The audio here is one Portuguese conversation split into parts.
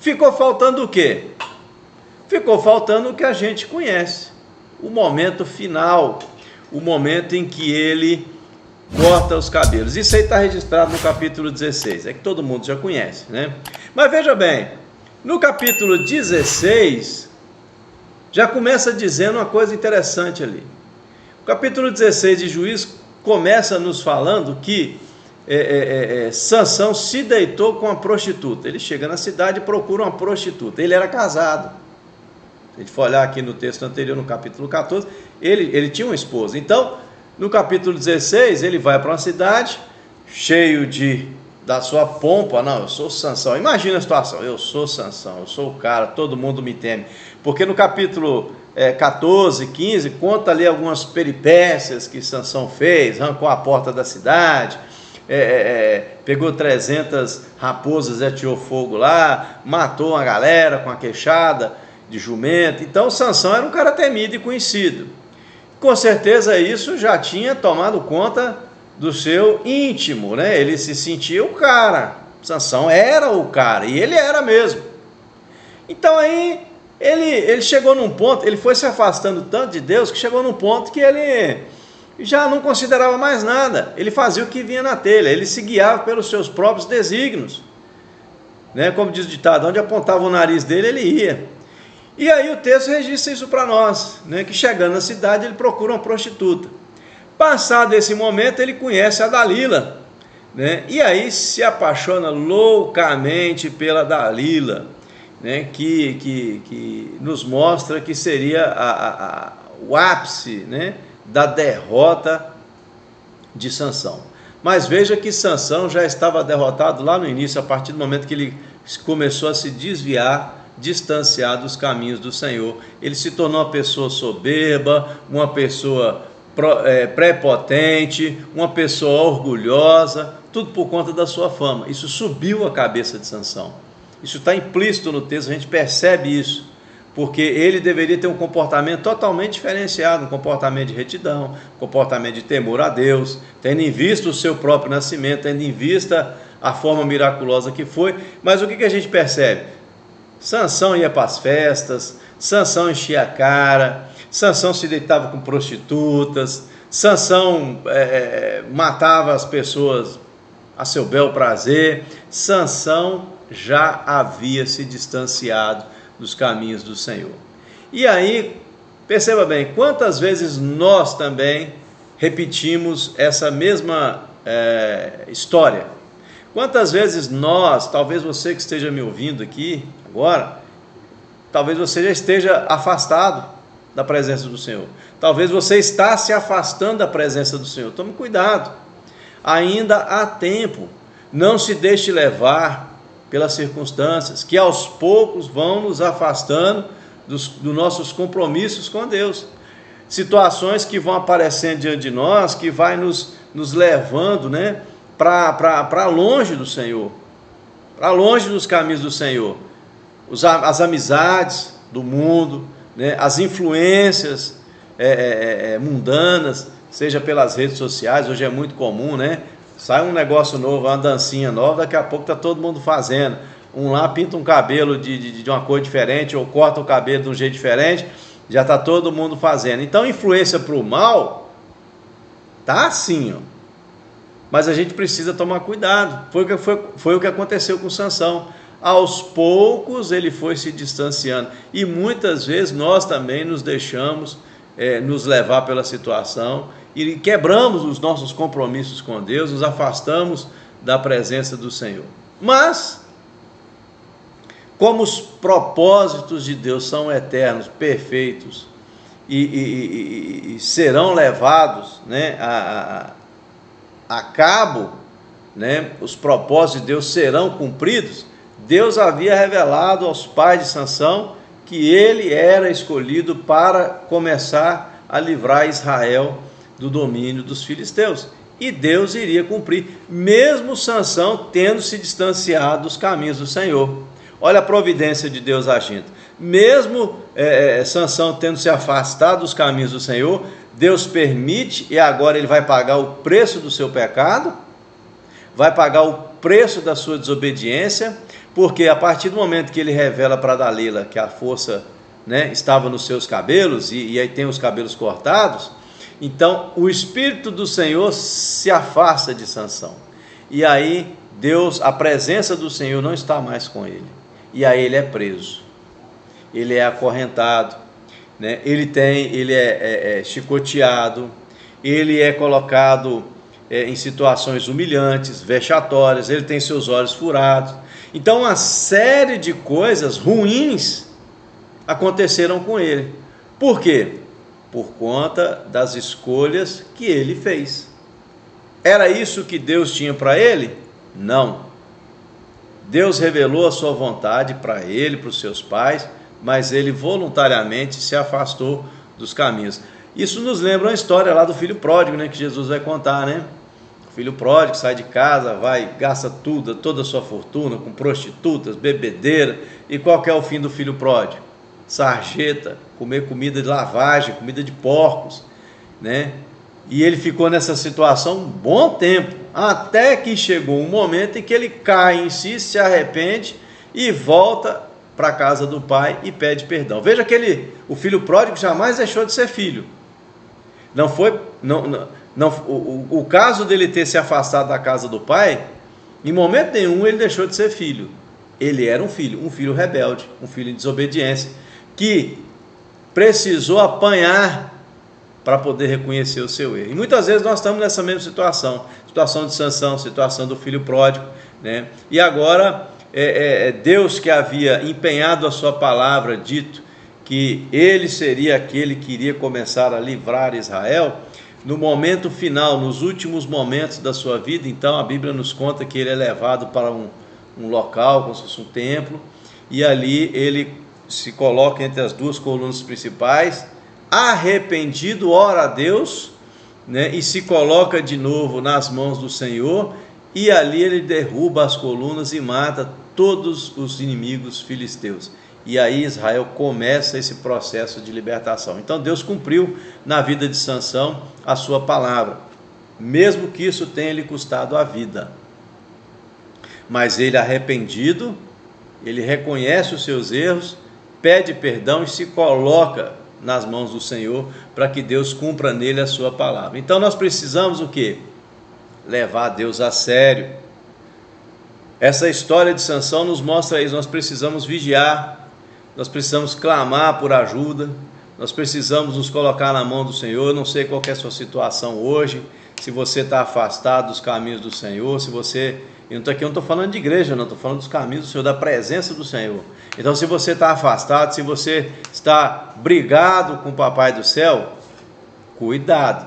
Ficou faltando o quê? Ficou faltando o que a gente conhece, o momento final, o momento em que ele corta os cabelos. Isso aí está registrado no capítulo 16, é que todo mundo já conhece, né? Mas veja bem, no capítulo 16, já começa dizendo uma coisa interessante ali. O capítulo 16 de Juízes começa nos falando que Sansão se deitou com uma prostituta. Ele chega na cidade e procura uma prostituta. Ele era casado. Se a gente for olhar aqui no texto anterior, no capítulo 14, ele tinha uma esposa. Então, no capítulo 16, ele vai para uma cidade cheio da sua pompa. Não, eu sou Sansão. Imagina a situação, eu sou Sansão, eu sou o cara, todo mundo me teme. Porque no capítulo 14, 15, conta ali algumas peripécias que Sansão fez, arrancou a porta da cidade, pegou 300 raposas, ateou fogo lá, matou uma galera com a queixada de jumento. Então Sansão era um cara temido e conhecido. Com certeza isso já tinha tomado conta do seu íntimo, né? Ele se sentia o cara. Sansão era o cara, e ele era mesmo. Então aí ele chegou num ponto, ele foi se afastando tanto de Deus, que chegou num ponto que ele já não considerava mais nada. Ele fazia o que vinha na telha, ele se guiava pelos seus próprios desígnios, né? Como diz o ditado, onde apontava o nariz dele, ele ia. E aí o texto registra isso para nós, né? Que chegando na cidade ele procura uma prostituta. Passado esse momento ele conhece a Dalila, né? E aí se apaixona loucamente pela Dalila, né? Que nos mostra que seria o ápice, né? Da derrota de Sansão. Mas veja que Sansão já estava derrotado lá no início, a partir do momento que ele começou a se desviar, distanciar dos caminhos do Senhor. Ele se tornou uma pessoa soberba, uma pessoa prepotente, uma pessoa orgulhosa, tudo por conta da sua fama. Isso subiu a cabeça de Sansão. Isso está implícito no texto, a gente percebe isso, porque ele deveria ter um comportamento totalmente diferenciado, um comportamento de retidão, um comportamento de temor a Deus, tendo em vista o seu próprio nascimento, tendo em vista a forma miraculosa que foi. Mas o que a gente percebe? Sansão ia para as festas, Sansão enchia a cara, Sansão se deitava com prostitutas, Sansão matava as pessoas a seu bel prazer. Sansão já havia se distanciado dos caminhos do Senhor. E aí, perceba bem, quantas vezes nós também repetimos essa mesma história. Quantas vezes nós, talvez você que esteja me ouvindo aqui agora, talvez você já esteja afastado da presença do Senhor. Talvez você está se afastando da presença do Senhor. Tome cuidado. Ainda há tempo. Não se deixe levar pelas circunstâncias, que aos poucos vão nos afastando dos nossos compromissos com Deus. Situações que vão aparecendo diante de nós, que vai nos levando, né, para longe do Senhor, para longe dos caminhos do Senhor. As amizades do mundo, né, as influências mundanas, seja pelas redes sociais. Hoje é muito comum, né? Sai um negócio novo, uma dancinha nova, daqui a pouco está todo mundo fazendo. Um lá pinta um cabelo de uma cor diferente, ou corta o cabelo de um jeito diferente, já está todo mundo fazendo. Então, influência para o mal está assim, ó. Mas a gente precisa tomar cuidado. Foi o que aconteceu com Sansão. Aos poucos ele foi se distanciando. E muitas vezes nós também nos deixamos nos levar pela situação e quebramos os nossos compromissos com Deus, nos afastamos da presença do Senhor. Mas, como os propósitos de Deus são eternos, perfeitos, e serão levados, né, a cabo, né, os propósitos de Deus serão cumpridos, Deus havia revelado aos pais de Sansão que ele era escolhido para começar a livrar Israel do domínio dos filisteus. E Deus iria cumprir, mesmo Sansão tendo se distanciado dos caminhos do Senhor. Olha a providência de Deus agindo. Mesmo Sansão tendo se afastado dos caminhos do Senhor, Deus permite, e agora ele vai pagar o preço do seu pecado, vai pagar o preço da sua desobediência, Porque a partir do momento que ele revela para Dalila que a força, né, estava nos seus cabelos, e aí tem os cabelos cortados, então o Espírito do Senhor se afasta de Sansão. E aí Deus, a presença do Senhor não está mais com ele. E aí ele é preso, ele é acorrentado, né? Ele é chicoteado, ele é colocado em situações humilhantes, vexatórias, ele tem seus olhos furados. Então uma série de coisas ruins aconteceram com ele. Por quê? Por conta das escolhas que ele fez. Era isso que Deus tinha para ele? Não. Deus revelou a sua vontade para ele, para os seus pais, mas ele voluntariamente se afastou dos caminhos. Isso nos lembra uma história lá do filho pródigo, né, que Jesus vai contar, né? O filho pródigo sai de casa, vai, gasta tudo, toda a sua fortuna com prostitutas, bebedeira. E qual que é o fim do filho pródigo? Sarjeta, comer comida de lavagem, comida de porcos, né? E ele ficou nessa situação um bom tempo, até que chegou um momento em que ele cai em si, se arrepende e volta para a casa do pai e pede perdão. Veja que o filho pródigo jamais deixou de ser filho. O caso dele ter se afastado da casa do pai, em momento nenhum ele deixou de ser filho. Ele era um filho rebelde, um filho em desobediência, que precisou apanhar para poder reconhecer o seu erro. E muitas vezes nós estamos nessa mesma situação de Sansão, situação do filho pródigo, né? E agora Deus, que havia empenhado a sua palavra, dito que ele seria aquele que iria começar a livrar Israel, no momento final, nos últimos momentos da sua vida, então a Bíblia nos conta que ele é levado para um local, como se fosse um templo, e ali ele se coloca entre as duas colunas principais, arrependido, ora a Deus, né, e se coloca de novo nas mãos do Senhor, e ali ele derruba as colunas e mata todos os inimigos filisteus. E aí Israel começa esse processo de libertação. Então Deus cumpriu na vida de Sansão a sua palavra, mesmo que isso tenha lhe custado a vida. Mas ele, arrependido, ele reconhece os seus erros, pede perdão e se coloca nas mãos do Senhor para que Deus cumpra nele a sua palavra. Então nós precisamos o quê? Levar Deus a sério. Essa história de Sansão nos mostra isso. Nós precisamos vigiar, nós precisamos clamar por ajuda, nós precisamos nos colocar na mão do Senhor. Eu não sei qual que é a sua situação hoje, se você está afastado dos caminhos do Senhor, se você... Eu não estou falando de igreja, não, estou falando dos caminhos do Senhor, da presença do Senhor. Então, se você está afastado, se você está brigado com o Papai do Céu, cuidado,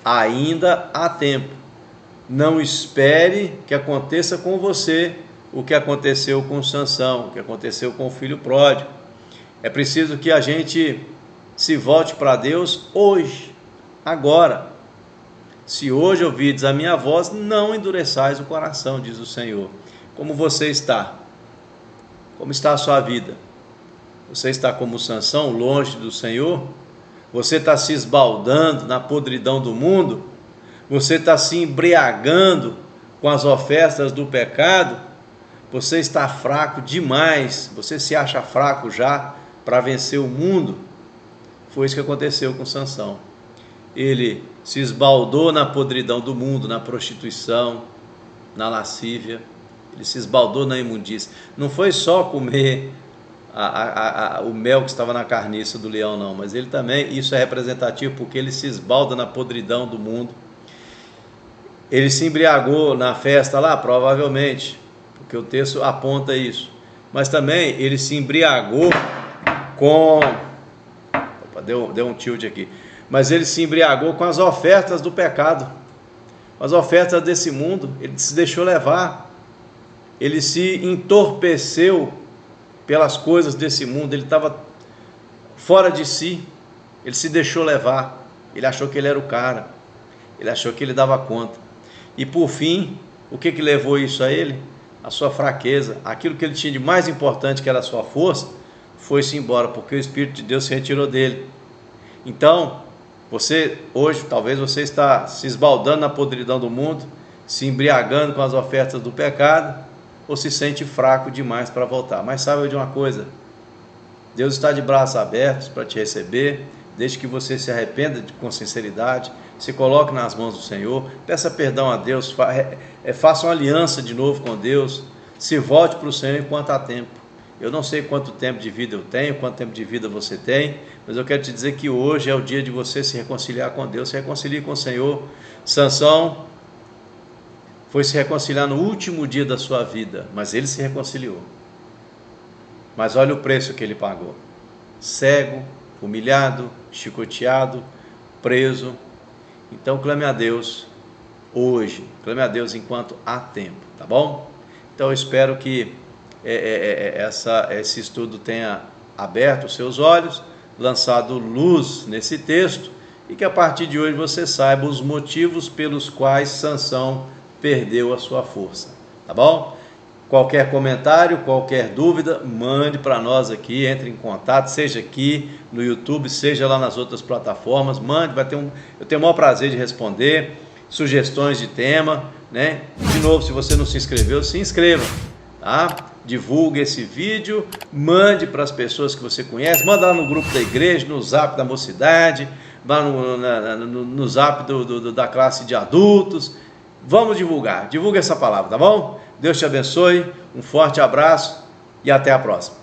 ainda há tempo. Não espere que aconteça com você o que aconteceu com Sansão, o que aconteceu com o filho pródigo. É preciso que a gente se volte para Deus hoje, agora. Se hoje ouvides a minha voz, não endureçais o coração, diz o Senhor. Como você está? Como está a sua vida? Você está como Sansão, longe do Senhor? Você está se esbaldando na podridão do mundo? Você está se embriagando com as ofertas do pecado? Você está fraco demais? Você se acha fraco já para vencer o mundo? Foi isso que aconteceu com Sansão. Ele se esbaldou na podridão do mundo, na prostituição, na lascívia, ele se esbaldou na imundícia. Não foi só comer o mel que estava na carniça do leão, não, mas ele também, isso é representativo porque ele se esbalda na podridão do mundo. Ele se embriagou na festa lá, provavelmente, porque o texto aponta isso, mas também ele se embriagou com... Opa, deu um tilt aqui. Mas ele se embriagou com as ofertas do pecado, as ofertas desse mundo. Ele se deixou levar, ele se entorpeceu pelas coisas desse mundo, ele estava fora de si, ele se deixou levar, ele achou que ele era o cara, ele achou que ele dava conta, e por fim, o que levou isso a ele? A sua fraqueza, aquilo que ele tinha de mais importante, que era a sua força, foi-se embora, porque o Espírito de Deus se retirou dele. Então, você hoje, talvez você está se esbaldando na podridão do mundo, se embriagando com as ofertas do pecado, ou se sente fraco demais para voltar. Mas saiba de uma coisa, Deus está de braços abertos para te receber, desde que você se arrependa com sinceridade, se coloque nas mãos do Senhor, peça perdão a Deus, faça uma aliança de novo com Deus, se volte para o Senhor enquanto há tempo. Eu não sei quanto tempo de vida eu tenho, quanto tempo de vida você tem, mas eu quero te dizer que hoje é o dia de você se reconciliar com Deus, se reconcilie com o Senhor. Sansão foi se reconciliar no último dia da sua vida, mas ele se reconciliou. Mas olha o preço que ele pagou: cego, humilhado, chicoteado, preso. Então clame a Deus hoje, clame a Deus enquanto há tempo, tá bom? Então eu espero que esse estudo tenha aberto os seus olhos, lançado luz nesse texto, e que a partir de hoje você saiba os motivos pelos quais Sansão perdeu a sua força, tá bom? Qualquer comentário, qualquer dúvida, mande para nós aqui, entre em contato, seja aqui no YouTube, seja lá nas outras plataformas, mande, eu tenho o maior prazer de responder, sugestões de tema, né? De novo, se você não se inscreveu, se inscreva, tá? Divulgue esse vídeo, mande para as pessoas que você conhece, manda lá no grupo da igreja, no zap da mocidade, lá no zap da classe de adultos. Vamos divulgar, divulgue essa palavra, tá bom? Deus te abençoe, um forte abraço e até a próxima.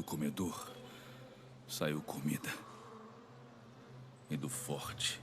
comedor saiu comida. E do forte